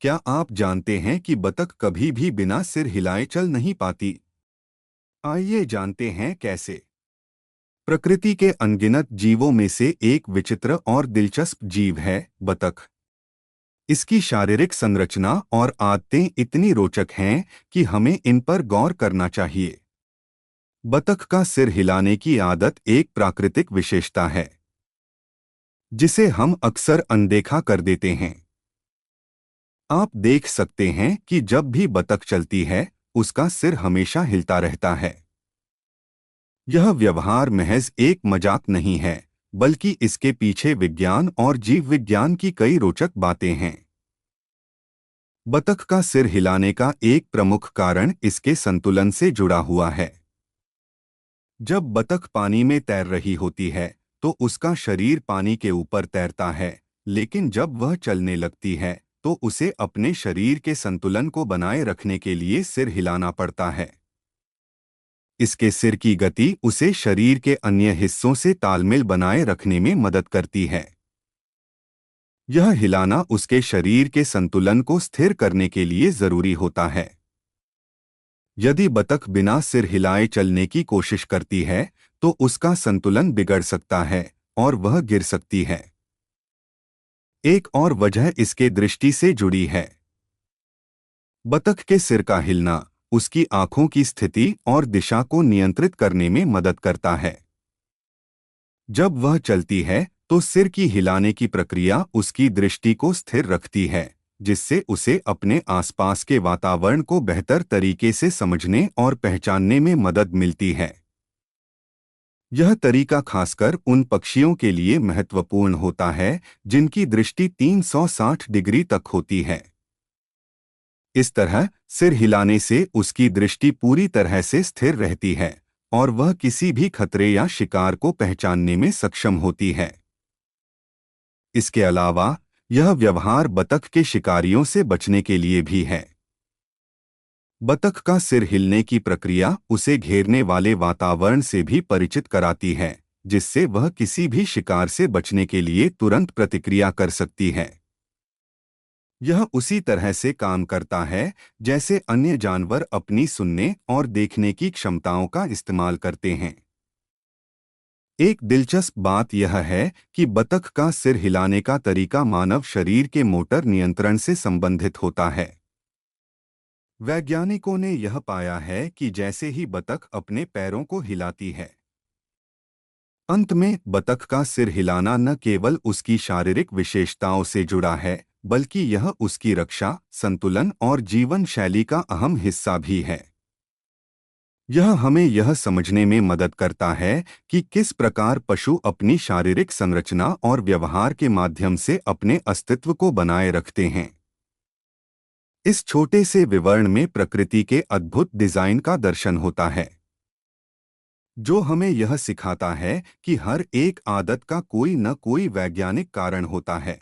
क्या आप जानते हैं कि बतख कभी भी बिना सिर हिलाए चल नहीं पाती? आइए जानते हैं कैसे। प्रकृति के अनगिनत जीवों में से एक विचित्र और दिलचस्प जीव है बतख। इसकी शारीरिक संरचना और आदतें इतनी रोचक हैं कि हमें इन पर गौर करना चाहिए। बतख का सिर हिलाने की आदत एक प्राकृतिक विशेषता है जिसे हम अक्सर अनदेखा कर देते हैं। आप देख सकते हैं कि जब भी बतख चलती है उसका सिर हमेशा हिलता रहता है। यह व्यवहार महज एक मजाक नहीं है, बल्कि इसके पीछे विज्ञान और जीव विज्ञान की कई रोचक बातें हैं। बतख का सिर हिलाने का एक प्रमुख कारण इसके संतुलन से जुड़ा हुआ है। जब बतख पानी में तैर रही होती है तो उसका शरीर पानी के ऊपर तैरता है, लेकिन जब वह चलने लगती है तो उसे अपने शरीर के संतुलन को बनाए रखने के लिए सिर हिलाना पड़ता है। इसके सिर की गति उसे शरीर के अन्य हिस्सों से तालमेल बनाए रखने में मदद करती है। यह हिलाना उसके शरीर के संतुलन को स्थिर करने के लिए जरूरी होता है। यदि बतख बिना सिर हिलाए चलने की कोशिश करती है तो उसका संतुलन बिगड़ सकता है और वह गिर सकती है। एक और वजह इसके दृष्टि से जुड़ी है। बतख के सिर का हिलना उसकी आंखों की स्थिति और दिशा को नियंत्रित करने में मदद करता है। जब वह चलती है तो सिर की हिलाने की प्रक्रिया उसकी दृष्टि को स्थिर रखती है, जिससे उसे अपने आसपास के वातावरण को बेहतर तरीके से समझने और पहचानने में मदद मिलती है। यह तरीका खासकर उन पक्षियों के लिए महत्वपूर्ण होता है जिनकी दृष्टि 360 डिग्री तक होती है। इस तरह सिर हिलाने से उसकी दृष्टि पूरी तरह से स्थिर रहती है और वह किसी भी खतरे या शिकार को पहचानने में सक्षम होती है। इसके अलावा यह व्यवहार बतख के शिकारियों से बचने के लिए भी है। बतख का सिर हिलने की प्रक्रिया उसे घेरने वाले वातावरण से भी परिचित कराती है, जिससे वह किसी भी शिकार से बचने के लिए तुरंत प्रतिक्रिया कर सकती है। यह उसी तरह से काम करता है जैसे अन्य जानवर अपनी सुनने और देखने की क्षमताओं का इस्तेमाल करते हैं। एक दिलचस्प बात यह है कि बतख का सिर हिलाने का तरीका मानव शरीर के मोटर नियंत्रण से संबंधित होता है। वैज्ञानिकों ने यह पाया है कि जैसे ही बतख अपने पैरों को हिलाती है, अंत में बतख का सिर हिलाना न केवल उसकी शारीरिक विशेषताओं से जुड़ा है, बल्कि यह उसकी रक्षा, संतुलन और जीवन शैली का अहम हिस्सा भी है। यह हमें यह समझने में मदद करता है कि किस प्रकार पशु अपनी शारीरिक संरचना और व्यवहार के माध्यम से अपने अस्तित्व को बनाए रखते हैं। इस छोटे से विवरण में प्रकृति के अद्भुत डिजाइन का दर्शन होता है, जो हमें यह सिखाता है कि हर एक आदत का कोई न कोई वैज्ञानिक कारण होता है।